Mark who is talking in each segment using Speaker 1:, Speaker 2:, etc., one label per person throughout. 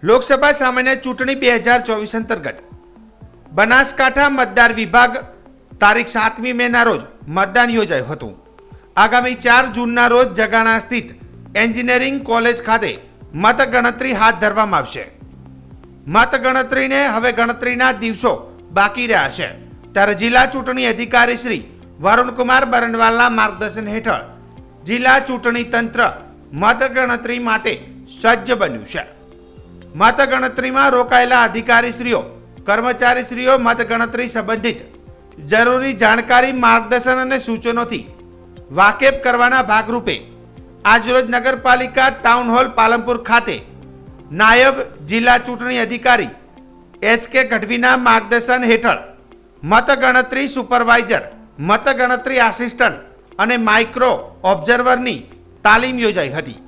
Speaker 1: લોકસભા સામાન્ય ચૂંટણી 2024 અંતર્ગત બનાસકાંઠા મતદાર વિભાગ તારીખ 7મી મેના રોજ મતદાન યોજાયું હતું. આગામી 4 જૂનના રોજ જગાણા સ્થિત એન્જિનિયરિંગ કોલેજ ખાતે મતગણતરી હાથ ધરવામાં આવશે. મતગણતરીને હવે ગણતરીના દિવસો બાકી રહ્યા છે, ત્યારે જિલ્લા ચૂંટણી અધિકારી શ્રી વરુણકુમાર બરનવાલના માર્ગદર્શન હેઠળ જિલ્લા ચૂંટણી તંત્ર મતગણતરી માટે સજ્જ બન્યું છે. મતગણતરીમાં રોકાયેલા અધિકારીશ્રીઓ કર્મચારીશ્રીઓ મતગણતરી સંબંધિત જરૂરી જાણકારી માર્ગદર્શન અને સૂચનોથી વાકેફ કરવાના ભાગરૂપે આજરોજ નગરપાલિકા ટાઉન હોલ પાલનપુર ખાતે નાયબ જિલ્લા ચૂંટણી અધિકારી HK ગઢવીના માર્ગદર્શન હેઠળ મતગણતરી સુપરવાઇઝર, મતગણતરી આસિસ્ટન્ટ અને માઇક્રો ઓબ્ઝર્વરની તાલીમ યોજાઈ હતી.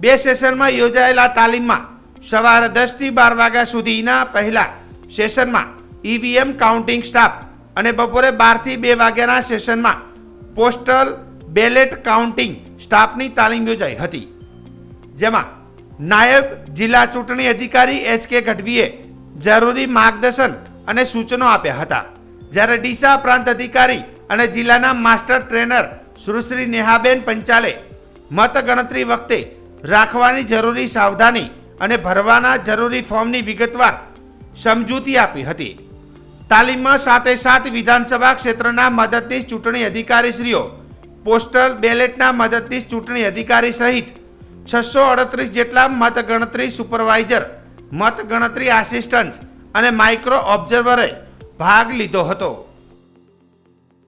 Speaker 1: 2 સેશનમાં યોજાયેલા તાલીમમાં સવારે 10 થી 12 વાગ્યા સુધીના પહેલા સેશનમાં EVM કાઉન્ટિંગ સ્ટાફ અને બપોરે 12 થી 2 વાગ્યાના સેશનમાં પોસ્ટલ બેલેટ કાઉન્ટિંગ સ્ટાફની તાલીમ યોજાઈ હતી, જેમાં નાયબ જિલ્લા ચૂંટણી અધિકારી HK ગઢવીએ જરૂરી માર્ગદર્શન અને સૂચનો આપ્યા હતા, જ્યારે ડીસા પ્રાંત અધિકારી અને જિલ્લાના માસ્ટર ટ્રેનર સુશ્રી નેહાબેન પંચાલે મતગણતરી વખતે રાખવાની જરૂરી સાવધાની અને ભરવાના જરૂરી ફોર્મની વિગતવાર સમજૂતી આપી હતી. તાલીમમાં સાથે વિધાનસભા ક્ષેત્રના મદદનીશ ચૂંટણી અધિકારીશ્રીઓ, પોસ્ટલ બેલેટના મદદનીશ ચૂંટણી અધિકારી સહિત 638 જેટલા મતગણતરી સુપરવાઇઝર, મતગણતરી આસિસ્ટન્ટ અને માઇક્રો ઓબ્ઝર્વરે ભાગ લીધો હતો.